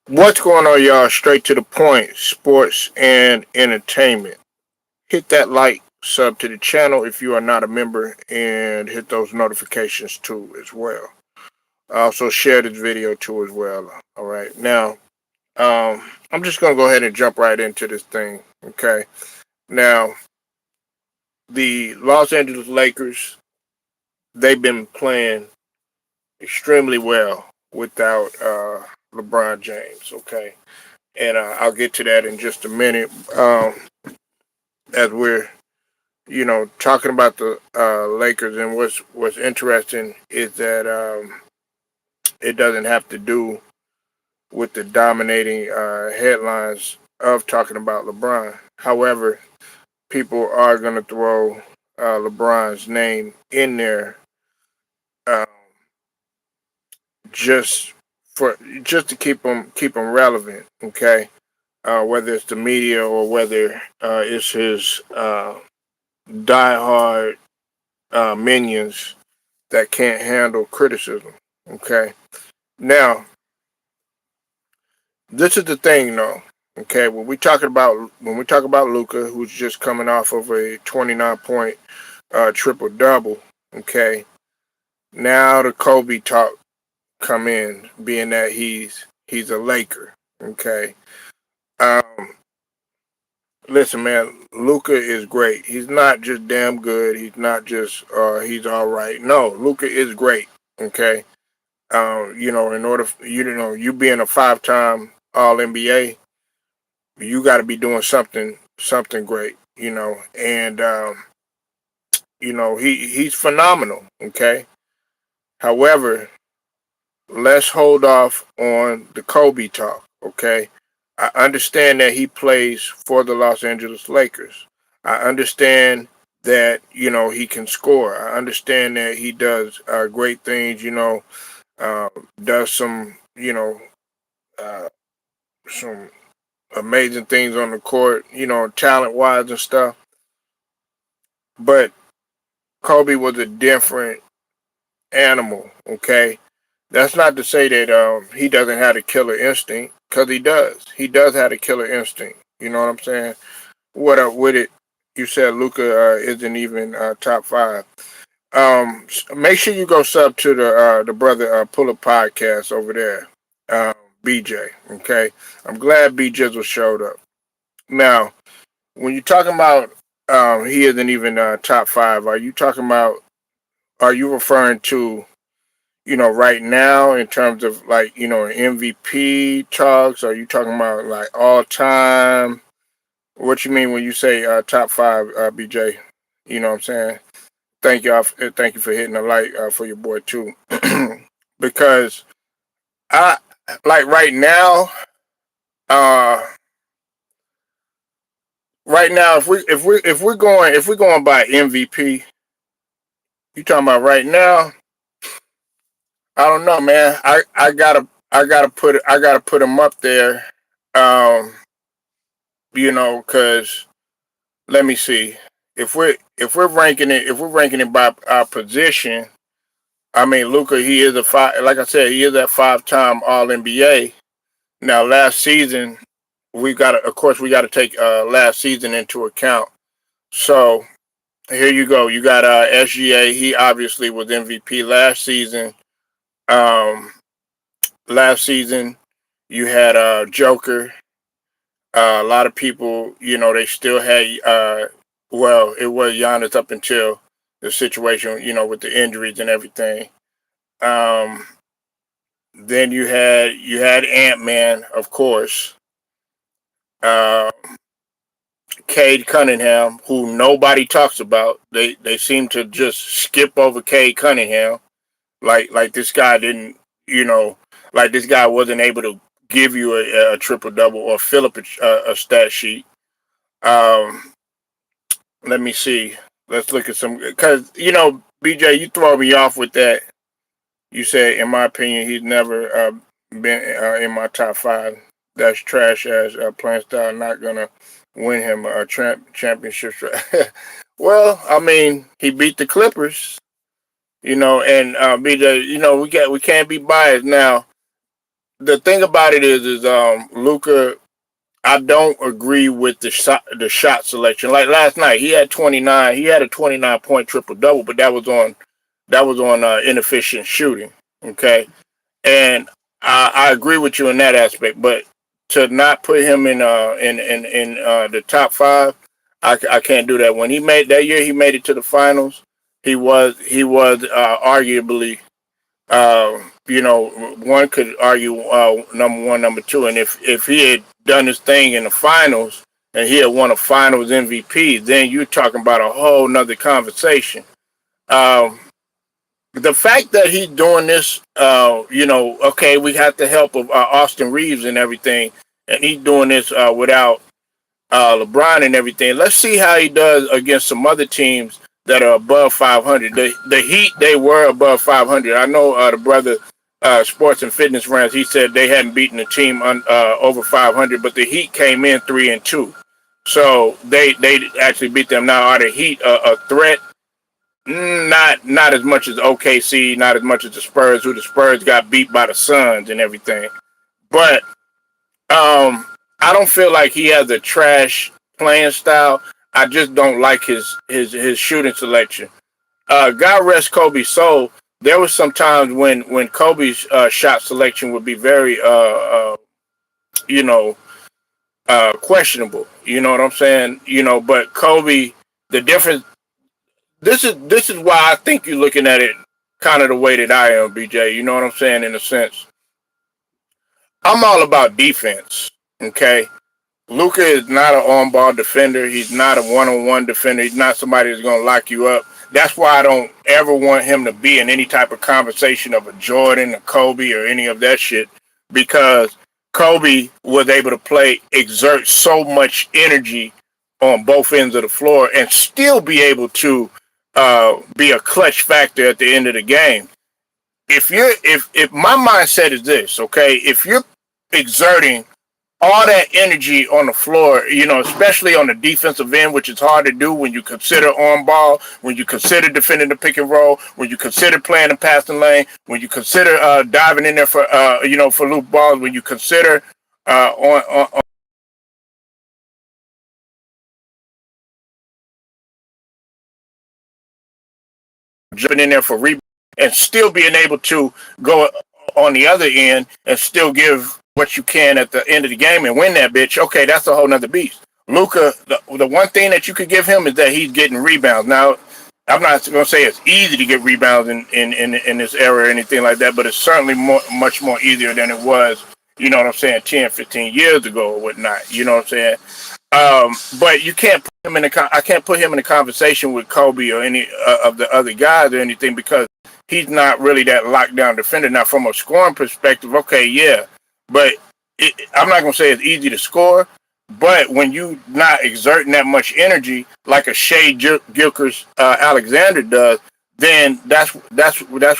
What's going on, y'all? Straight to the point, sports and entertainment. Hit that like, sub to the channel if you are not a member, and hit those notifications too as well. Also share this video too as well. All right, now I'm just gonna go ahead and jump right into this thing. Okay, now the Los Angeles Lakers, they've been playing extremely well without LeBron James. Okay, and I'll get to that in just a minute. As we're talking about the Lakers, and what's interesting is that it doesn't have to do with the dominating headlines of talking about LeBron. However, people are going to throw LeBron's name in there uh, just just to keep him relevant. Okay, whether it's the media or whether it's his diehard minions that can't handle criticism. Okay. Now, this is the thing, though. Okay, when we talk about Luka, who's just coming off of a 29-point triple double. Okay. Now the Kobe talk come in, being that he's a Laker. Okay. Um, Listen, man, Luka is great. He's not just damn good. He's not just he's all right. No, Luka is great. Okay. In order for, you being a 5-time All NBA, you got to be doing something great. And he's phenomenal. Okay. However, let's hold off on the Kobe talk. Okay. I understand that he plays for the Los Angeles Lakers. I understand that he can score. I understand that he does great things. Uh, does uh, some amazing things on the court, talent wise and stuff. But Kobe was a different animal, okay? That's not to say that he doesn't have a killer instinct, because he does. He does have a killer instinct. You know what I'm saying? What up with it? You said Luka isn't even top five. Make sure you go sub to the brother Pull Up podcast over there, BJ. Okay, I'm glad BJ showed up. Now, when you're talking about he isn't even top five, are you talking about? Are you referring to right now in terms of like MVP talks? Are you talking about like all time? What you mean when you say top five, BJ? You know what I'm saying? Thank you for hitting the light for your boy too, because I like uh, right now if we're going by MVP, you talking about right now? I don't know, man. I gotta put him up there. Um, because let me see. If we're ranking it by our position, I mean Luca, he is a five. Like I said, he is that 5-time All NBA. Now, last season, of course, we got to take last season into account. So here you go. You got SGA. He obviously was MVP last season. Um, Last season, you had Joker. A lot of people, they still had. Well, it was Giannis up until the situation, with the injuries and everything. Um, then you had Ant Man, of course. Uh, Cade Cunningham, who nobody talks about. They seem to just skip over Cade Cunningham, like this guy didn't, like this guy wasn't able to give you a triple double or fill up a stat sheet. Um, Let me see. Let's look at some, because BJ, you throw me off with that. You said, in my opinion, he's never been in my top five. That's trash as playing style. Not gonna win him a championship. Well, I mean, he beat the Clippers, and BJ, we can't be biased now. the thing about it is Luka. I don't agree with the shot selection. Like last night, he had 29. He had a 29-point triple double, but that was on inefficient shooting. Okay, and I agree with you in that aspect. But to not put him in the top five, I can't do that. When he made that year, he made it to the finals. He was arguably one could argue number one, number two, and if he had done his thing in the finals and he had won a Finals MVP, then you're talking about a whole nother conversation. Um, the fact that he's doing this, okay, we have the help of Austin Reeves and everything, and he's doing this without LeBron and everything. Let's see how he does against some other teams that are above 500. The Heat, they were above 500. I know the brother Sports and Fitness Rants, he said they hadn't beaten a team over 500, but the Heat came in 3-2. So they actually beat them. Now, are the Heat a threat? Not as much as OKC, not as much as the Spurs, who the Spurs got beat by the Suns and everything. But I don't feel like he has a trash playing style. I just don't like his shooting selection. God rest Kobe's soul. There was some times when Kobe's shot selection would be very you know questionable. You know what I'm saying? But Kobe, the difference. This is why I think you're looking at it kind of the way that I am, BJ. You know what I'm saying? In a sense, I'm all about defense. Okay, Luka is not an on-ball defender. He's not a one-on-one defender. He's not somebody that's going to lock you up. That's why I don't ever want him to be in any type of conversation of a Jordan, a Kobe, or any of that shit, because Kobe was able to exert so much energy on both ends of the floor and still be able to be a clutch factor at the end of the game. If my mindset is this, okay, if you're exerting all that energy on the floor, especially on the defensive end, which is hard to do when you consider on ball, when you consider defending the pick and roll, when you consider playing the passing lane, when you consider diving in there for loop balls, when you consider on jumping in there for rebound and still being able to go on the other end and still give what you can at the end of the game and win that bitch. Okay, that's a whole nother beast. Luka, the one thing that you could give him is that he's getting rebounds. Now, I'm not going to say it's easy to get rebounds in this era or anything like that, but it's certainly much more easier than it was, 10, 15 years ago or whatnot. You know what I'm saying? But you can't put him I can't put him in a conversation with Kobe or any of the other guys or anything, because he's not really that lockdown defender. Now, from a scoring perspective, okay, yeah, but I'm not gonna say it's easy to score. But when you not exerting that much energy like a Shea Gilchrist Alexander does, then that's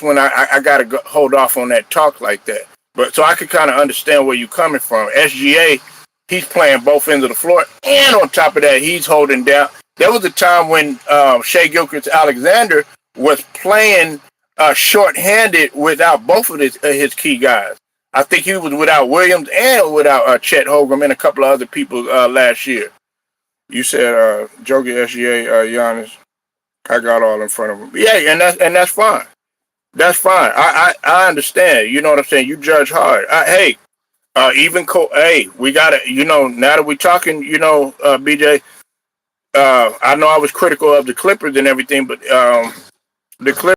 when I gotta hold off on that talk like that. But so I could kind of understand where you're coming from. SGA, he's playing both ends of the floor, and on top of that, he's holding down. There was a time when Shea Gilchrist Alexander was playing short-handed without both of his key guys. I think he was without Williams and without Chet Holmgren and a couple of other people last year. You said Jokic, SGA, Giannis. I got all in front of him. Yeah, and that's fine. That's fine. I understand. You know what I'm saying? You judge hard. Hey, hey, we got to, now that we're talking, BJ, I know I was critical of the Clippers and everything, but the Clippers,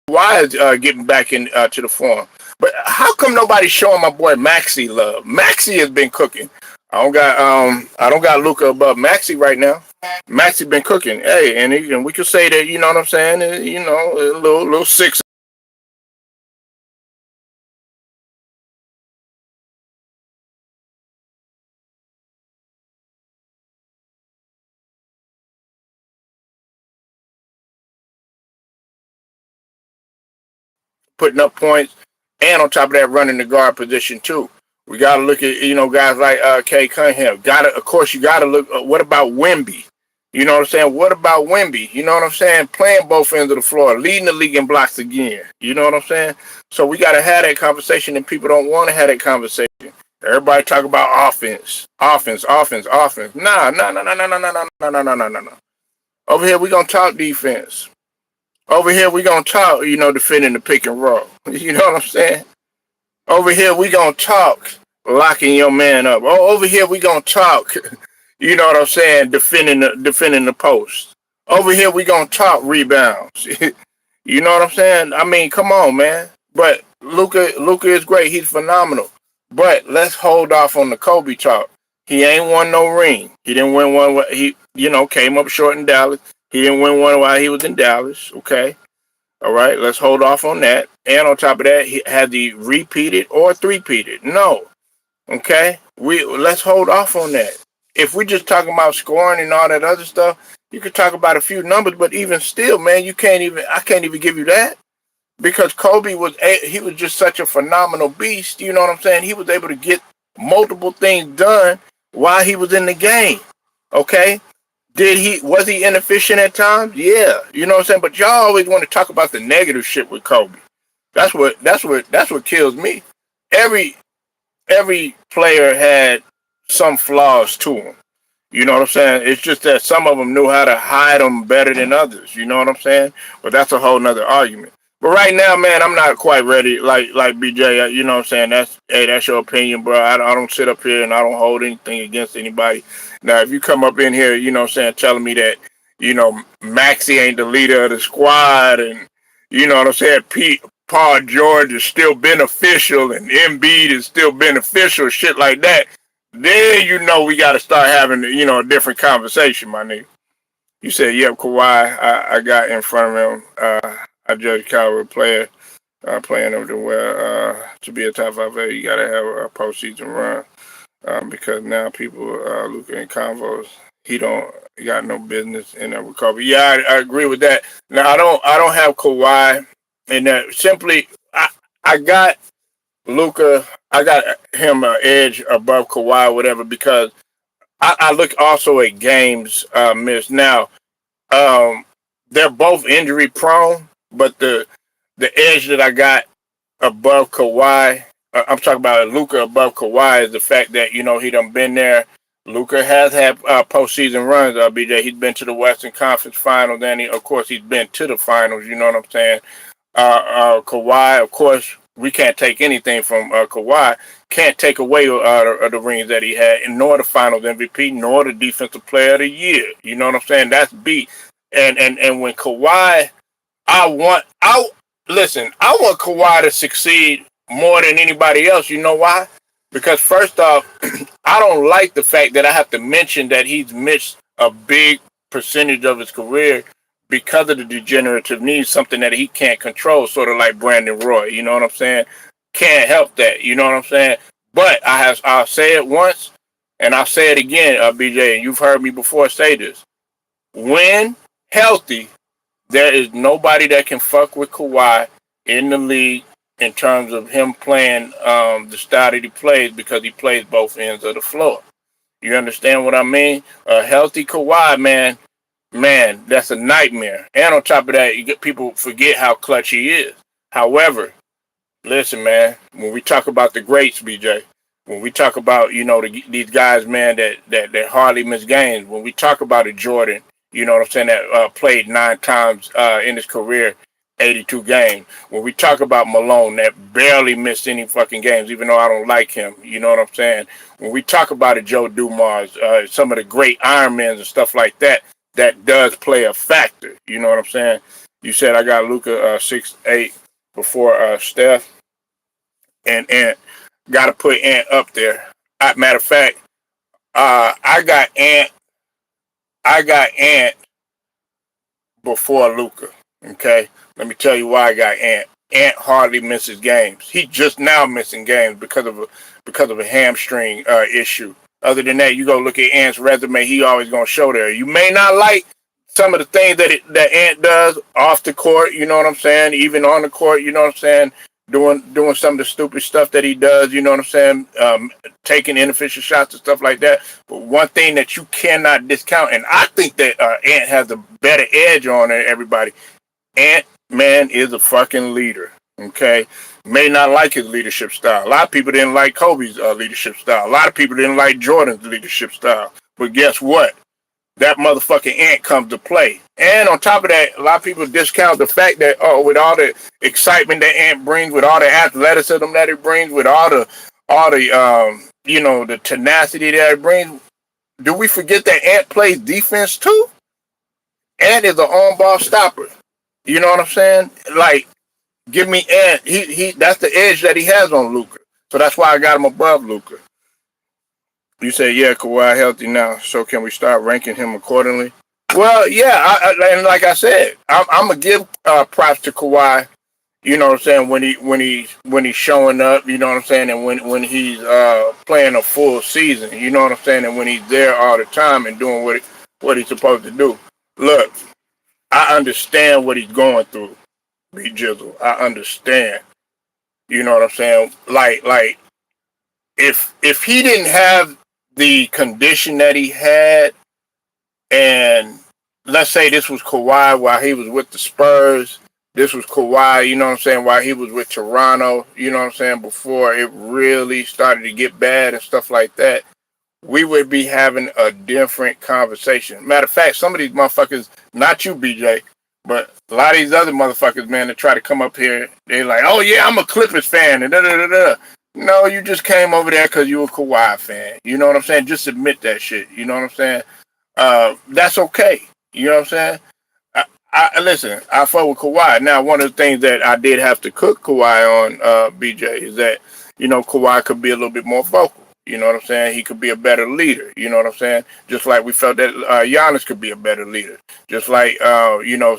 why is getting back in to the form. But how come nobody's showing my boy Maxey love? Maxey has been cooking. I don't got Luka above Maxey right now. Maxey been cooking. Hey, and we could say that, you know what I'm saying? A little six. Putting up points, and on top of that, running the guard position too. We got to look at guys like Kay Cunningham. Of course, you got to look. What about Wemby? You know what I'm saying? What about Wemby? You know what I'm saying? Playing both ends of the floor, leading the league in blocks again. You know what I'm saying? So we got to have that conversation, and people don't want to have that conversation. Everybody talk about offense, offense, offense, offense. Nah, nah, nah, nah, nah, nah, nah, nah, nah, nah, nah, nah, nah. Over here, we going to talk defense. Over here, we going to talk, defending the pick and roll. You know what I'm saying? Over here, we going to talk locking your man up. Oh, over here, we going to talk, you know what I'm saying, defending the post. Over here, we going to talk rebounds. You know what I'm saying? I mean, come on, man. But Luka is great. He's phenomenal. But let's hold off on the Kobe talk. He ain't won no ring. He didn't win one. He, came up short in Dallas. He didn't win one while he was in Dallas. Okay. All right. Let's hold off on that. And on top of that, has he repeated or three-peated? No. Okay. Let's hold off on that. If we're just talking about scoring and all that other stuff, you could talk about a few numbers, but even still, man, I can't even give you that. Because Kobe he was just such a phenomenal beast, you know what I'm saying? He was able to get multiple things done while he was in the game. Okay? Was he inefficient at times? Yeah. You know what I'm saying? But y'all always want to talk about the negative shit with Kobe. That's what kills me. Every player had some flaws to him. You know what I'm saying? It's just that some of them knew how to hide them better than others. You know what I'm saying? But that's a whole nother argument. But right now, man, I'm not quite ready. Like BJ, you know what I'm saying? That's your opinion, bro. I don't sit up here and I don't hold anything against anybody. Now, if you come up in here, you know what I'm saying, telling me that, Maxey ain't the leader of the squad, and you know what I'm saying, Paul George is still beneficial and Embiid is still beneficial, shit like that, then we got to start having a different conversation, my nigga. You said, yep, Kawhi. I got in front of him. I judge Cowboy player playing over the well. To be a top 5 player, you got to have a postseason run because now people Luka and convos. He got no business in that with Kobe. Yeah, I agree with that. Now I don't have Kawhi in that. Simply, I got Luka. I got him an edge above Kawhi, whatever, because I look also at games missed. Now, they're both injury prone, but the edge that I got above Kawhi, I'm talking about Luka above Kawhi, is the fact that he done been there. Luka has had postseason runs. BJ, he's been to the Western Conference Finals, and of course he's been to the finals. You know what I'm saying? Kawhi, of course, we can't take anything from Kawhi. Can't take away the rings that he had, and nor the Finals MVP, nor the Defensive Player of the Year. You know what I'm saying? That's B. And when Kawhi, I want Kawhi to succeed more than anybody else. You know why? Because first off, I don't like the fact that I have to mention that he's missed a big percentage of his career because of the degenerative knees, something that he can't control, sort of like Brandon Roy. You know what I'm saying? Can't help that. You know what I'm saying? But I'll say it once, and I'll say it again, BJ. And you've heard me before say this: when healthy, there is nobody that can fuck with Kawhi in the league in terms of him playing the style that he plays, because he plays both ends of the floor. You understand what I mean? A healthy Kawhi, man, that's a nightmare. And on top of that, people forget how clutch he is. However, listen, man, when we talk about the greats, BJ, when we talk about, these guys, man, that hardly miss games, when we talk about a Jordan, you know what I'm saying, that played 9 times in his career, 82 games. When we talk about Malone, that barely missed any fucking games, even though I don't like him, you know what I'm saying? When we talk about a Joe Dumars, some of the great Ironmans and stuff like that, that does play a factor, you know what I'm saying? You said I got Luka 6'8" before Steph, and got to put Ant up there. Matter of fact, I got Ant before Luka. Okay, let me tell you why I got Ant. Ant hardly misses games. He just now missing games because of a hamstring issue. Other than that, you go look at Ant's resume. He always gonna show there. You may not like some of the things that Ant does off the court. You know what I'm saying? Even on the court, you know what I'm saying? doing some of the stupid stuff that he does. You know what I'm saying? Taking inefficient shots and stuff like that. But one thing that you cannot discount, and I think that Ant has a better edge on everybody. Ant Man is a fucking leader. Okay, may not like his leadership style. A lot of people didn't like Kobe's leadership style. A lot of people didn't like Jordan's leadership style. But guess what? That motherfucking Ant comes to play. And on top of that, a lot of people discount the fact that, with all the excitement that Ant brings, with all the athleticism that it brings, with all the the tenacity that it brings, do we forget that Ant plays defense too? Ant is an on-ball stopper. You know what I'm saying? Like, give me Ant. He that's the edge that he has on Luka. So that's why I got him above Luka. You say, yeah, Kawhi healthy now, so can we start ranking him accordingly? Well, yeah, and like I said, I'm gonna give props to Kawhi. You know what I'm saying, when he's showing up. You know what I'm saying, and when he's playing a full season. You know what I'm saying, and when he's there all the time and doing what he's supposed to do. Look, I understand what he's going through, B Jizzle. I understand. You know what I'm saying? Like if he didn't have the condition that he had, and let's say this was Kawhi while he was with the Spurs, this was Kawhi, you know what I'm saying, while he was with Toronto, you know what I'm saying, before it really started to get bad and stuff like that, we would be having a different conversation. Matter of fact, some of these motherfuckers, not you, BJ, but a lot of these other motherfuckers, man, that try to come up here, they're like, oh yeah, I'm a Clippers fan, and da-da-da-da. No, you just came over there because you a Kawhi fan. You know what I'm saying? Just admit that shit. You know what I'm saying? That's okay. You know what I'm saying? Listen, I fuck with Kawhi. Now, one of the things that I did have to cook Kawhi on, BJ, is that, Kawhi could be a little bit more vocal. You know what I'm saying? He could be a better leader. You know what I'm saying? Just like we felt that Giannis could be a better leader. Just like,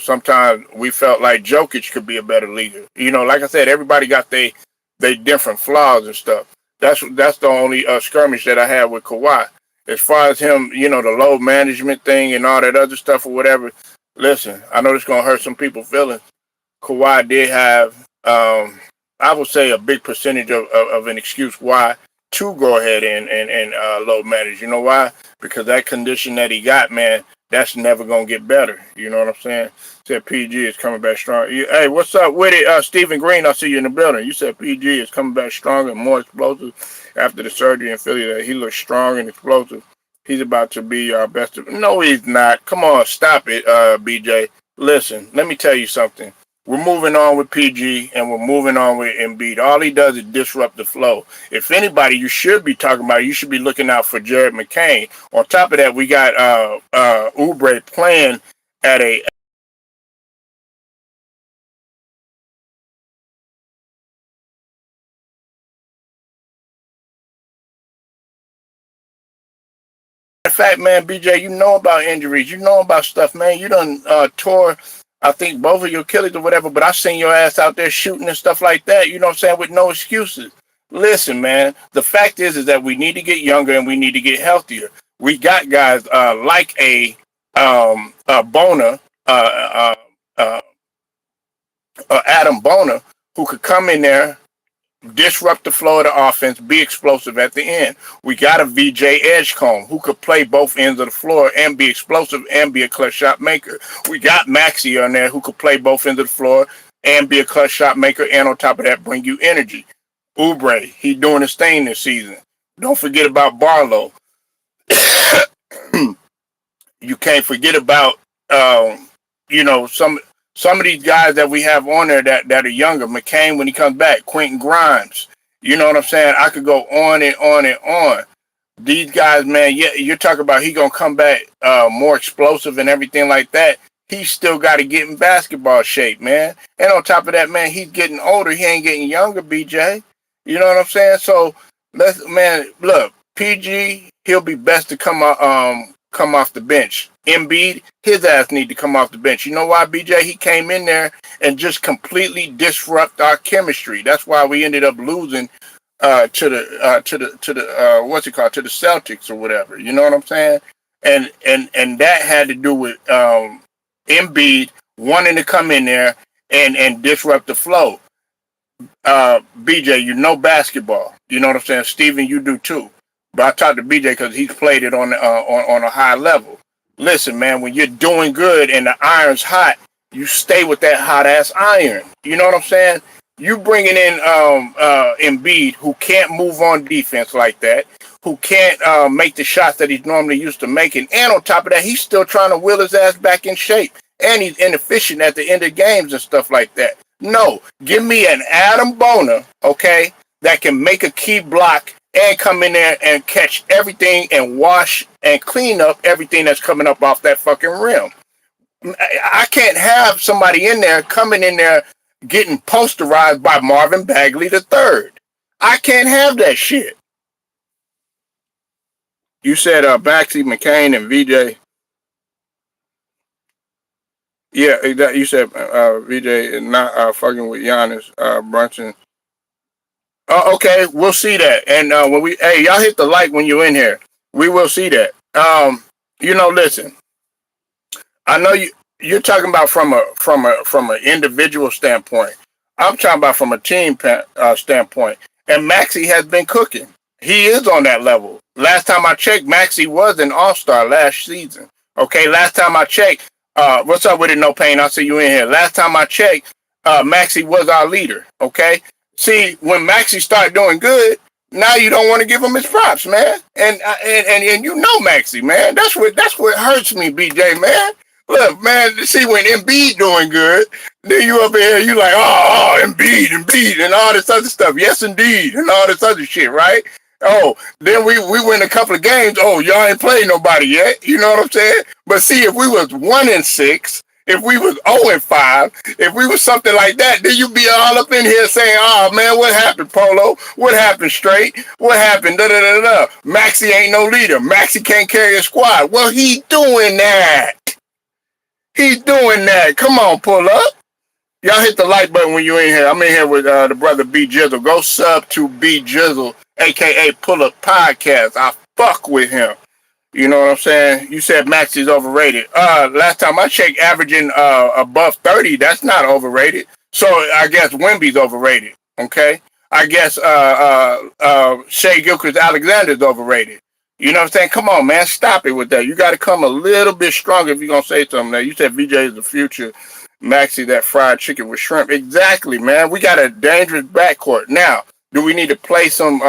sometimes we felt like Jokic could be a better leader. Like I said, everybody got they different flaws and stuff. That's the only skirmish that I had with Kawhi. As far as him, the load management thing and all that other stuff or whatever, listen, I know this is going to hurt some people's feelings. Kawhi did have, I would say, a big percentage of an excuse why to go ahead and load manage. You know why? Because that condition that he got, man, that's never going to get better. You know what I'm saying? Said PG is coming back strong. Hey, what's up with it? Stephen Green, I see you in the building. You said PG is coming back stronger and more explosive after the surgery in Philly. That he looks strong and explosive. He's about to be our best. No, he's not. Come on, stop it, BJ. Listen, let me tell you something. We're moving on with PG and we're moving on with Embiid. All he does is disrupt the flow. If anybody you should be talking about, you should be looking out for Jared McCain. On top of that, we got Oubre playing at a in fact, man, BJ, you know about injuries. You know about stuff, man. You done tore, I think, both of your Achilles or whatever, but I seen your ass out there shooting and stuff like that, you know what I'm saying, with no excuses. Listen, man, the fact is that we need to get younger and we need to get healthier. We got guys like Bona, uh, Adam Bona, who could come in there, disrupt the flow of the offense, be explosive at the end. We got a VJ Edgecombe who could play both ends of the floor and be explosive and be a clutch shot maker. We got Maxey on there who could play both ends of the floor and be a clutch shot maker, and on top of that, bring you energy. Oubre, he doing his thing this season. Don't forget about Barlow. You can't forget about some of these guys that we have on there that are younger. McCain when he comes back, Quentin Grimes. You know what I'm saying? I could go on and on and on. These guys, man, yeah, you're talking about he gonna come back more explosive and everything like that. He's still got to get in basketball shape, man. And on top of that, man, he's getting older. He ain't getting younger, BJ. You know what I'm saying? So look, PG, he'll be best to come off the bench. Embiid, his ass need to come off the bench. You know why, BJ? He came in there and just completely disrupt our chemistry. That's why we ended up losing to the what's it called, to the Celtics or whatever. You know what I'm saying? And that had to do with Embiid wanting to come in there and disrupt the flow. BJ, you know basketball. You know what I'm saying? Steven, you do too. But I talked to BJ because he's played it on a high level. Listen, man, when you're doing good and the iron's hot, you stay with that hot ass iron. You know what I'm saying? You bringing in Embiid, who can't move on defense like that, who can't make the shots that he's normally used to making, and on top of that, he's still trying to will his ass back in shape, and he's inefficient at the end of games and stuff like that. No, give me an Adam Boner, okay, that can make a key block and come in there and catch everything and wash and clean up everything that's coming up off that fucking rim. I can't have somebody in there coming in there getting posterized by Marvin Bagley III. I can't have that shit. You said Baxi, McCain, and VJ. Yeah, you said VJ is not fucking with Giannis, Brunson. Oh, okay, we'll see that. And when hey, y'all hit the like when you're in here. We will see that. Listen. I know you're talking about from an individual standpoint. I'm talking about from a team standpoint. And Maxey has been cooking. He is on that level. Last time I checked, Maxey was an all-star last season. Okay, last time I checked, what's up with it, No Pain? I'll see you in here. Last time I checked, Maxey was our leader. Okay, see, when Maxey started doing good, now you don't want to give him his props, man. And you know Maxey, man. That's what hurts me, BJ, man. Look, man, see when Embiid doing good, then you up in here, you like, Embiid, and all this other stuff. Yes, indeed, and all this other shit, right? Oh, then we win a couple of games. Oh, y'all ain't played nobody yet. You know what I'm saying? But see, if we was 1-6, if we was 0-5, if we was something like that, then you'd be all up in here saying, oh, man, what happened, Polo? What happened, Straight? What happened? Da-da-da-da. Maxey ain't no leader. Maxey can't carry a squad. Well, he doing that. He's doing that. Come on, pull up. Y'all hit the like button when you're in here. I'm in here with the brother B Jizzle. Go sub to B Jizzle, a.k.a. Pull Up Podcast. I fuck with him. You know what I'm saying? You said Maxey's overrated. Last time I checked, averaging above 30, that's not overrated. So I guess Wemby's overrated. Okay? I guess Shai Gilgeous-Alexander's overrated. You know what I'm saying? Come on, man. Stop it with that. You got to come a little bit stronger if you're going to say something. Now, you said VJ is the future. Maxey, that fried chicken with shrimp. Exactly, man. We got a dangerous backcourt. Now, do we need to play some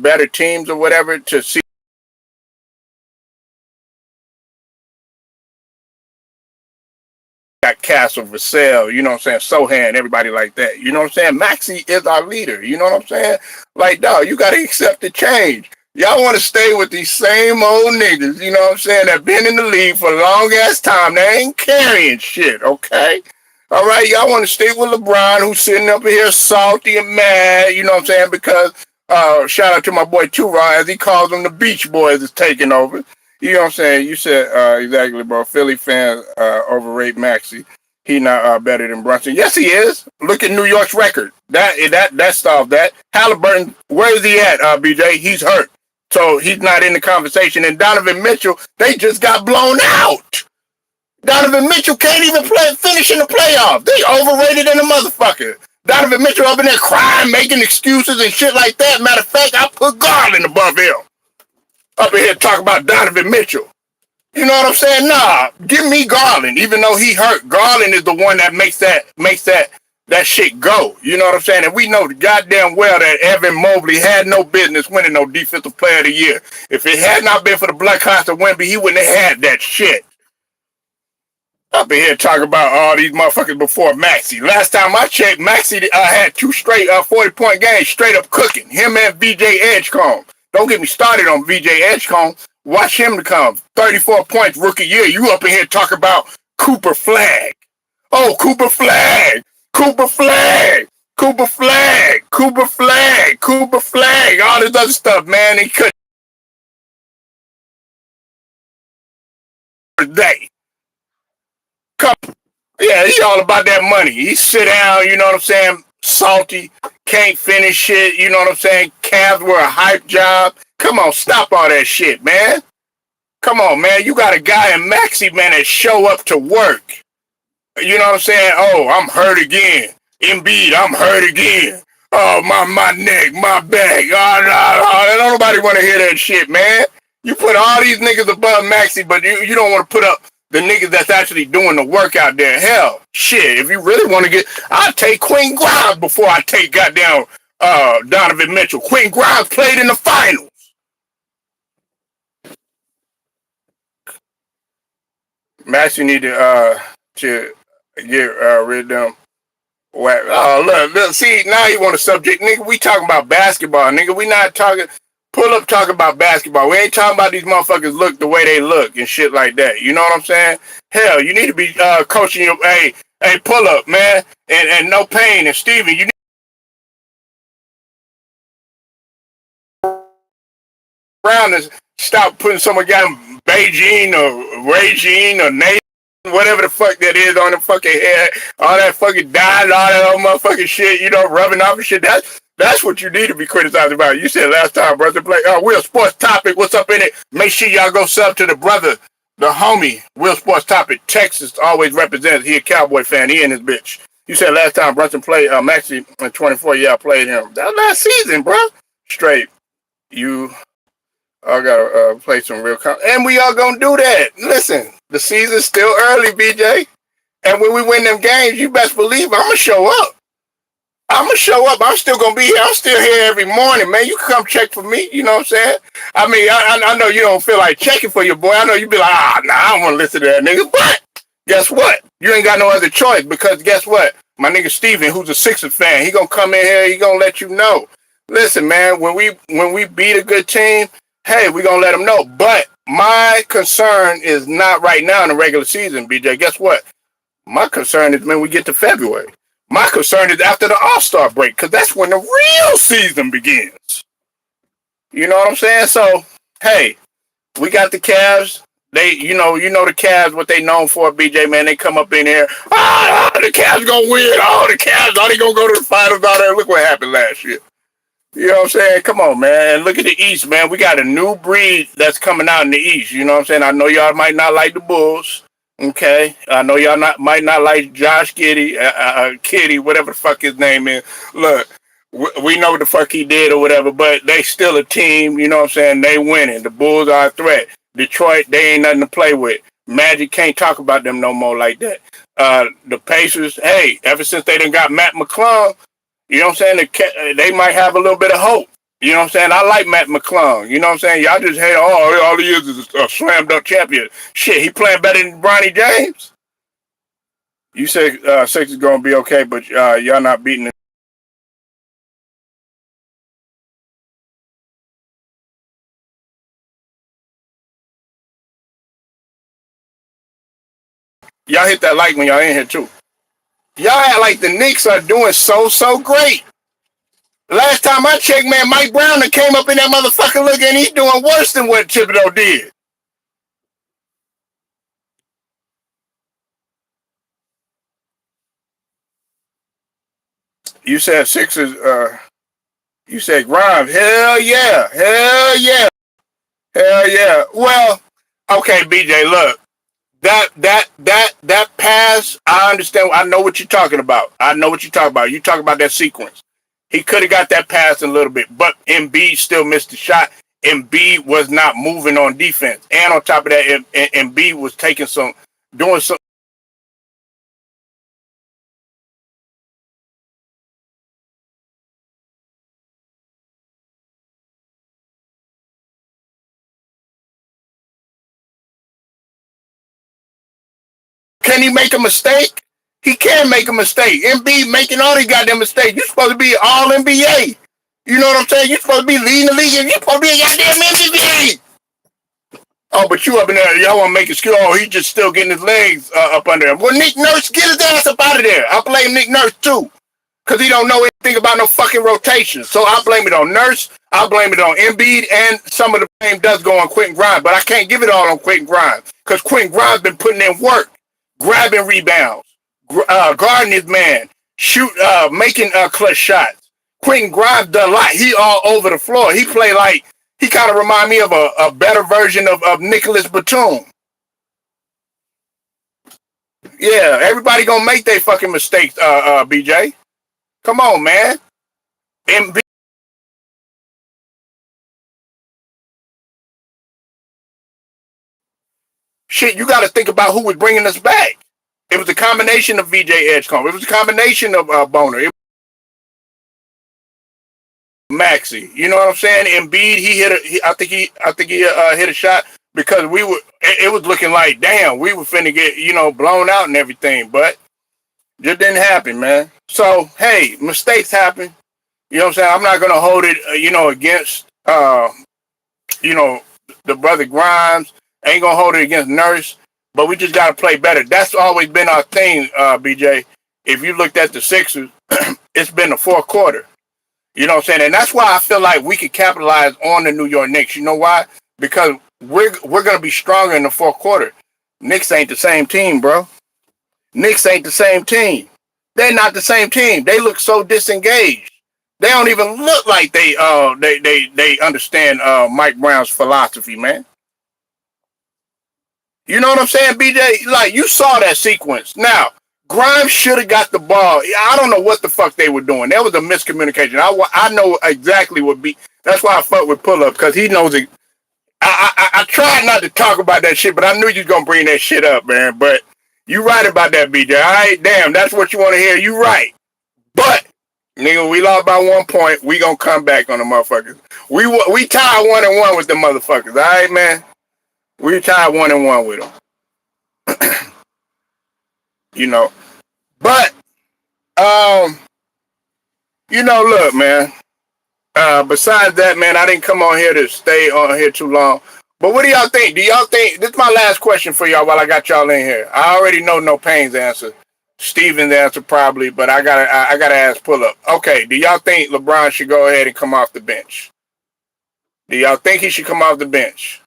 better teams or whatever to see? Got Castle, Vassell, you know what I'm saying? Sohan, everybody like that. You know what I'm saying? Maxey is our leader. You know what I'm saying? Like, dog, you got to accept the change. Y'all want to stay with these same old niggas, you know what I'm saying, that been in the league for a long ass time. They ain't carrying shit, okay? All right, y'all want to stay with LeBron, who's sitting up here salty and mad, you know what I'm saying, because shout out to my boy Turon, as he calls them, the Beach Boys is taking over. You know what I'm saying? You said exactly, bro. Philly fans overrate Maxey. He not better than Brunson. Yes, he is. Look at New York's record. That solved that. Halliburton, where is he at, BJ? He's hurt. So he's not in the conversation. And Donovan Mitchell, they just got blown out. Donovan Mitchell can't even finish in the playoffs. They overrated in the motherfucker. Donovan Mitchell up in there crying, making excuses and shit like that. Matter of fact, I put Garland above him. Up in here talking about Donovan Mitchell. You know what I'm saying? Nah, give me Garland, even though he hurt. Garland is the one that makes that shit go. You know what I'm saying? And we know goddamn well that Evan Mobley had no business winning no Defensive Player of the Year. If it had not been for the Black House of Wemby, he wouldn't have had that shit. Up in here talking about all these motherfuckers before Maxey. Last time I checked, Maxey had 2 straight 40-point games, straight up cooking. Him and VJ Edgecombe. Don't get me started on VJ Edgecombe. Watch him to come. 34 points rookie year. You up in here talking about Cooper Flag. Oh, Cooper Flag. Cooper Flag. Cooper Flag. Cooper Flag. Cooper Flag. All this other stuff, man. He couldn't. Day. Come. Yeah, he all about that money. He sit down, you know what I'm saying? Salty. Can't finish shit. You know what I'm saying? Cavs were a hype job. Come on, stop all that shit, man. Come on, man. You got a guy in Maxey, man, that show up to work. You know what I'm saying? Oh, I'm hurt again. Embiid, I'm hurt again. Oh, my neck, my back. Oh, no, don't nobody want to hear that shit, man. You put all these niggas above Maxey, but you don't want to put up the niggas that's actually doing the work out there. Hell, shit, if you really want to get, I'll take Quentin Grimes before I take goddamn Donovan Mitchell. Quentin Grimes played in the finals. Maxey need to get rid of them. Oh, look, see, now you want a subject. Nigga, we talking about basketball, nigga. We not talking, pull up talking about basketball. We ain't talking about these motherfuckers look the way they look and shit like that. You know what I'm saying? Hell, you need to be coaching your, hey, pull up, man. And no pain. And Steven, you need around and stop putting someone got Beijing or Regine or Nate, whatever the fuck that is on the fucking head, all that fucking dye and all that old motherfucking shit, you know, rubbing off and shit. That's what you need to be criticized about. You said last time, brother, play Will Sports Topic. What's up in it? Make sure y'all go sub to the brother, the homie, Will Sports Topic. Texas always represents. He a Cowboy fan. He and his bitch. You said last time Brunson played Maxey in 24. Yeah, I played him. That was last season, bro. Straight. You I gotta play some real and we all gonna do that. Listen, the season's still early, BJ. And when we win them games, you best believe I'm gonna show up. I'm gonna show up. I'm still gonna be here. I'm still here every morning, man. You can come check for me. You know what I'm saying? I mean, I know you don't feel like checking for your boy. I know you be like, nah, I don't want to listen to that nigga. But guess what? You ain't got no other choice because guess what? My nigga Steven, who's a Sixers fan, he gonna come in here. He gonna let you know. Listen, man, when we beat a good team, hey, we're going to let them know. But my concern is not right now in the regular season, BJ. Guess what? My concern is when we get to February. My concern is after the All-Star break because that's when the real season begins. You know what I'm saying? So, hey, we got the Cavs. They, you know the Cavs, what they known for, BJ, man. They come up in here. The Cavs going to win. The Cavs, they going to go to the finals out there. Look what happened last year. You know what I'm saying? Come on, man. And look at the East, man. We got a new breed that's coming out in the East. You know what I'm saying? I know y'all might not like the Bulls. Okay? I know y'all might not like Josh Kitty, whatever the fuck his name is. Look, we know what the fuck he did or whatever, but they still a team. You know what I'm saying? They winning. The Bulls are a threat. Detroit, they ain't nothing to play with. Magic can't talk about them no more like that. The Pacers, hey, ever since they done got Matt McClung, you know what I'm saying? They might have a little bit of hope. You know what I'm saying? I like Matt McClung. You know what I'm saying? Y'all just hate, all he is a slam dunk champion. Shit, he playing better than Bronny James? You said Six is going to be okay, but y'all not beating it. Y'all hit that like when y'all in here, too. Y'all act like the Knicks are doing so great. Last time I checked, man, Mike Brown came up in that motherfucker looking and he's doing worse than what Thibodeau did. You said Sixers, you said Grimes. Hell yeah. Hell yeah. Hell yeah. Well, okay, BJ, look. That pass, I understand. I know what you're talking about. You talk about that sequence. He could have got that pass a little bit, but Embiid still missed the shot. Embiid was not moving on defense. And on top of that, Embiid was doing some. Can he make a mistake? He can make a mistake. Embiid making all these goddamn mistakes. You're supposed to be all NBA. You know what I'm saying? You're supposed to be leading the league. You're supposed to be a goddamn MVP. Oh, but you up in there, y'all want to make it skill. Oh, he's just still getting his legs up under him. Well, Nick Nurse, get his ass up out of there. I blame Nick Nurse, too. Because he don't know anything about no fucking rotation. So I blame it on Nurse. I blame it on Embiid. And some of the blame does go on Quentin Grimes. But I can't give it all on Quentin Grimes. Because Quentin Grimes been putting in work. Grabbing rebounds. Guarding his man. Making clutch shots. Quentin Grimes done a lot. He all over the floor. He play like, he kind of remind me of a better version of Nicholas Batum. Yeah, everybody gonna make their fucking mistakes, BJ. Come on, man. And shit, you got to think about who was bringing us back. It was a combination of VJ Edgecombe. It was a combination of Boner. It was Maxey. You know what I'm saying? Embiid, I think he hit a shot because we were. It was looking like, damn, we were finna get blown out and everything, but it didn't happen, man. So hey, mistakes happen. You know what I'm saying? I'm not gonna hold it, against you know, the brother Grimes. Ain't gonna hold it against Nurse, but we just gotta play better. That's always been our thing, BJ. If you looked at the Sixers, it's been the fourth quarter. You know what I'm saying? And that's why I feel like we could capitalize on the New York Knicks. You know why? Because we're gonna be stronger in the fourth quarter. Knicks ain't the same team, bro. Knicks ain't the same team. They're not the same team. They look so disengaged. They don't even look like they understand Mike Brown's philosophy, man. You know what I'm saying, BJ? Like, you saw that sequence. Now, Grimes should have got the ball. I don't know what the fuck they were doing. There was a miscommunication. I know exactly what be. That's why I fuck with Pull Up, because he knows it. I tried not to talk about that shit, but I knew you was gonna bring that shit up, man. But you right about that, BJ. All right, damn, that's what you want to hear. You right. But nigga, we lost by 1 point. We gonna come back on the motherfuckers. We tied 1-1 with the motherfuckers. All right, man. We tied 1-1 with them. You know. But look, man. Besides that, man, I didn't come on here to stay on here too long. But what do y'all think? Do y'all think this is my last question for y'all while I got y'all in here? I already know No Pain's answer. Steven's answer probably, but I gotta ask Pull Up. Okay, do y'all think LeBron should go ahead and come off the bench? Do y'all think he should come off the bench?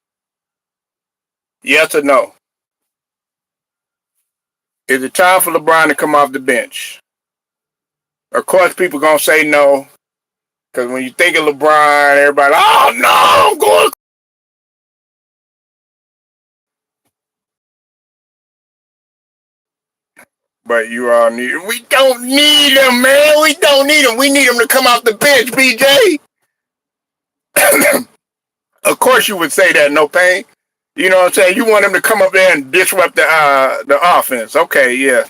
Yes or no? Is it time for LeBron to come off the bench? Of course, people gonna say no, because when you think of LeBron, everybody, oh no, I'm going. But you all need. We don't need him, man. We don't need him. We need him to come off the bench, BJ. Of course, you would say that, No Pain. You know what I'm saying? You want him to come up there and disrupt the offense. Okay, yeah.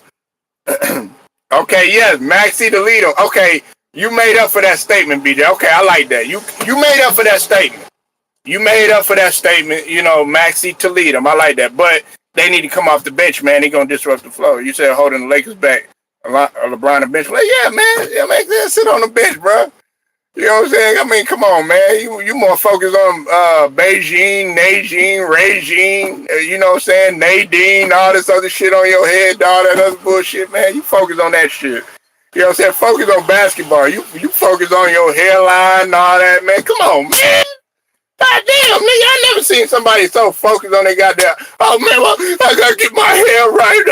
Okay, yes, Maxey to lead him. Okay, you made up for that statement, BJ. Okay, I like that. You made up for that statement. You made up for that statement. Maxey to lead him. I like that. But they need to come off the bench, man. They're gonna disrupt the flow. You said holding the Lakers back. LeBron on the bench. Well, yeah, man. Yeah, make that sit on the bench, bro. You know what I'm saying? I mean, come on, man. You more focused on Beijing, Beijing, Regine, you know what I'm saying? Nadine, all this other shit on your head, all that other bullshit, man. You focus on that shit. You know what I'm saying? Focus on basketball. You focus on your hairline and all that, man. Come on, man. God damn, nigga, I never seen somebody so focused on their goddamn, oh, man, well, I gotta get my hair right.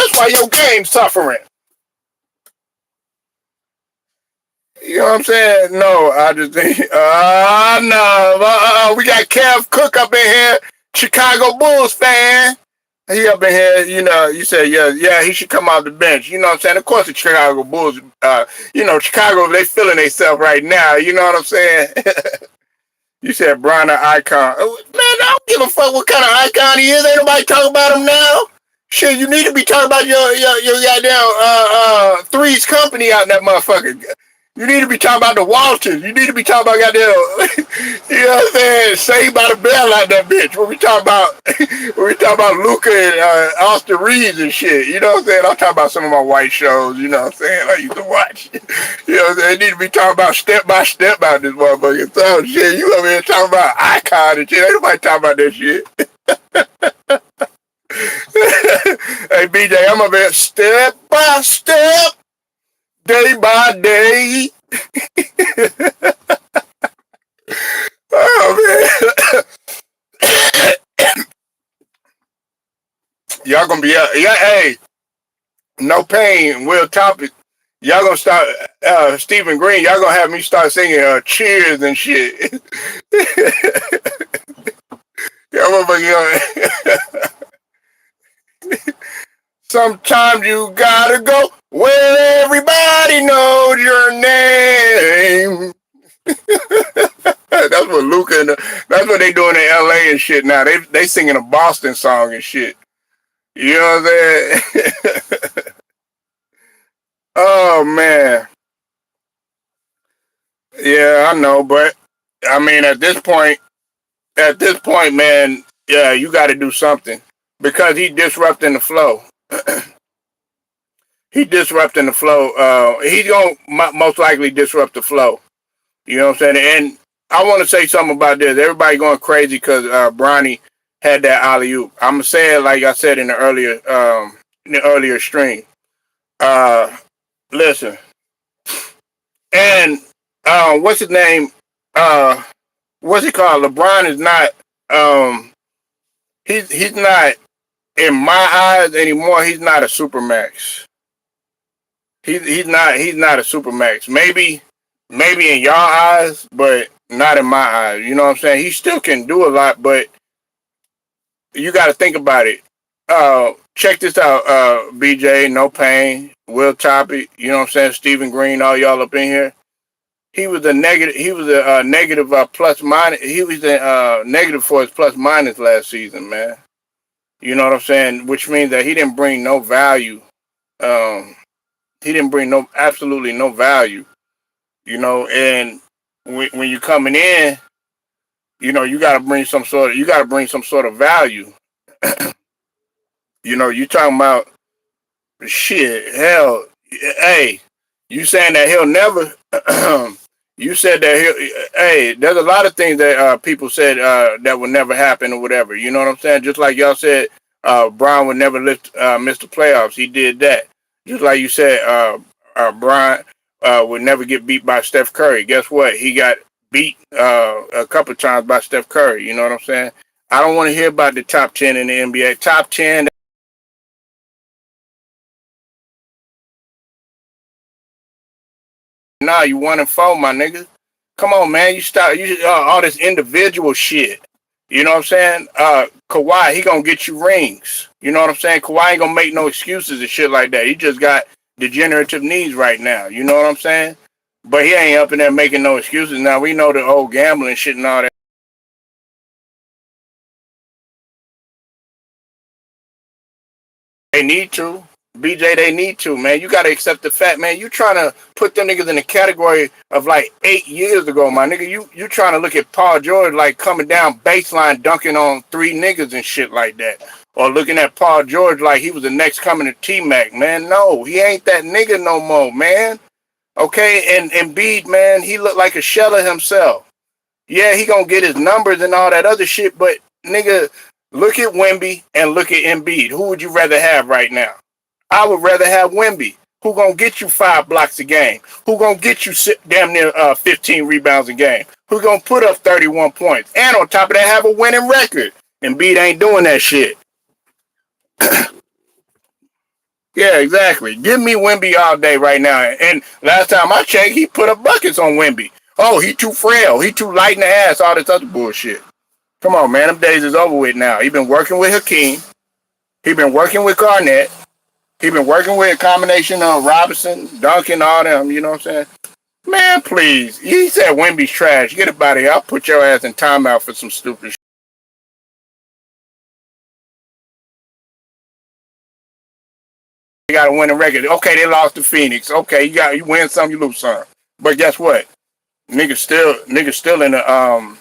That's why your game's suffering. You know what I'm saying? No, I just think, no, we got Kev Cook up in here, Chicago Bulls fan. He up in here, you said, yeah, he should come off the bench. You know what I'm saying? Of course, the Chicago Bulls, Chicago, they feeling themselves right now. You know what I'm saying? You said Brian an icon. Man, I don't give a fuck what kind of icon he is. Ain't nobody talking about him now. Shit, you need to be talking about your goddamn Three's Company out in that motherfucker. You need to be talking about the Waltons. You need to be talking about goddamn, you know what I'm saying? Saved by the Bell out that bitch. When we talk about Luka and Austin Reeves and shit. You know what I'm saying? I'm talking about some of my white shows. You know what I'm saying? I used to watch. You know what I'm saying? They need to be talking about step by step out this motherfucker. So shit, you over here talking about icon and shit. Ain't nobody talking about that shit. Hey BJ, I'm over here step by step. Day by day. Oh, man. Y'all gonna be, yeah, hey, No Pain, Will Topic. Y'all gonna start, Stephen Green, y'all gonna have me start singing cheers and shit. Y'all Sometimes you gotta go. Well, everybody knows your name. That's what Luka and that's what they doing in LA and shit now. They singing a Boston song and shit. You know what I'm saying? Oh man. Yeah, I know, but I mean at this point, man, yeah, you got to do something because he disrupting the flow. He disrupting the flow. He's gonna most likely disrupt the flow. You know what I'm saying? And I want to say something about this. Everybody going crazy because Bronny had that alley oop. I'm gonna say it like I said in the earlier stream. Uh, Listen, and what's his name? Uh, what's it called? LeBron is not. Um, he's not in my eyes anymore. He's not a supermax. He's not a supermax. Maybe in your eyes, but not in my eyes. You know what I'm saying? He still can do a lot, but you got to think about it. Check this out, BJ, No Pain, Will Toppy, you know what I'm saying? Stephen Green, all y'all up in here. He was a negative. He was a negative plus minus. He was a negative for his plus minus last season, man. You know what I'm saying? Which means that he didn't bring no value. Um, he didn't bring no absolutely no value. You know, and when you're coming in, you know, you got to bring some sort of value. You know, you talking about shit, hell, hey, you saying that he'll never, you said that hey, there's a lot of things that people said that would never happen or whatever. You know what I'm saying? Just like y'all said, Brian would never miss the playoffs. He did that. Just like you said, Brian would never get beat by Steph Curry. Guess what? He got beat a couple times by Steph Curry. You know what I'm saying? I don't want to hear about the top 10 in the NBA. Top 10. Nah, you 1-4, my nigga. Come on, man. All this individual shit. You know what I'm saying? Kawhi, he gonna get you rings. You know what I'm saying? Kawhi ain't gonna make no excuses and shit like that. He just got degenerative knees right now. You know what I'm saying? But he ain't up in there making no excuses. Now we know the old gambling shit and all that. They need to. BJ, they need to, man. You got to accept the fact, man. You trying to put them niggas in the category of like 8 years ago, my nigga. You trying to look at Paul George like coming down baseline dunking on three niggas and shit like that. Or looking at Paul George like he was the next coming to T-Mac, man. No, he ain't that nigga no more, man. Okay, and Embiid, man, he looked like a shell of himself. Yeah, he gonna get his numbers and all that other shit, but nigga, look at Wemby and look at Embiid. Who would you rather have right now? I would rather have Wemby, who gonna get you 5 blocks a game, who gonna get you damn near 15 rebounds a game, who gonna put up 31 points, and on top of that have a winning record. Embiid ain't doing that shit. Yeah, exactly. Give me Wemby all day right now. And last time I checked, he put up buckets on Wemby. Oh, he too frail. He too light in the ass. All this other bullshit. Come on, man. Them days is over with now. He been working with Hakeem. He been working with Garnett. He been working with a combination of Robinson, Duncan, all them. You know what I'm saying? Man, please. He said Wemby's trash. Get up out of here. I'll put your ass in timeout for some stupid shit. They got to win a record. Okay, they lost to Phoenix. Okay, you win some, you lose some. But guess what? Niggas still in the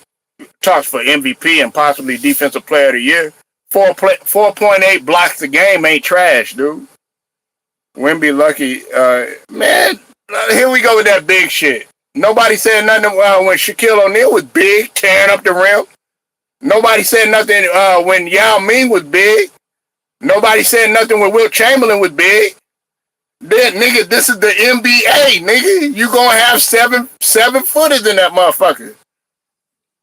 talks for MVP and possibly Defensive Player of the Year. 4.8 blocks a game ain't trash, dude. Wemby lucky, man. Here we go with that big shit. Nobody said nothing when Shaquille O'Neal was big, tearing up the rim. Nobody said nothing when Yao Ming was big. Nobody said nothing when Wilt Chamberlain was big. Then, nigga, this is the NBA, nigga. You gonna have seven footers in that motherfucker.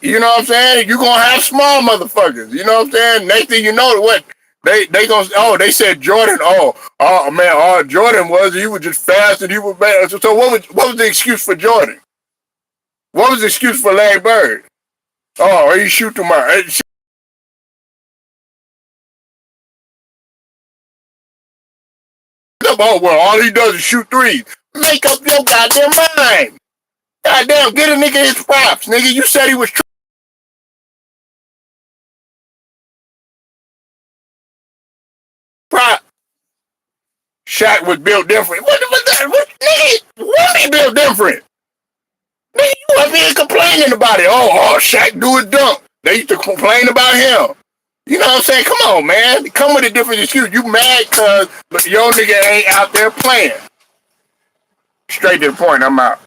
You know what I'm saying? You gonna have small motherfuckers. You know what I'm saying? Next thing you know, what they gonna they said Jordan. Oh man, all Jordan was he was just fast and he was bad. So what was the excuse for Jordan? What was the excuse for Larry Bird? Oh, he shoot too much. oh, well, all he does is shoot threes. Make up your goddamn mind. Goddamn, get a nigga his props. Nigga, you said he was prop. Shaq was built different. Nigga, what he built different? Nigga, you up here complaining about it. Oh, Shaq do a dunk. They used to complain about him. You know what I'm saying? Come on, man. Come with a different excuse. You mad because your nigga ain't out there playing. Straight to the point, I'm out.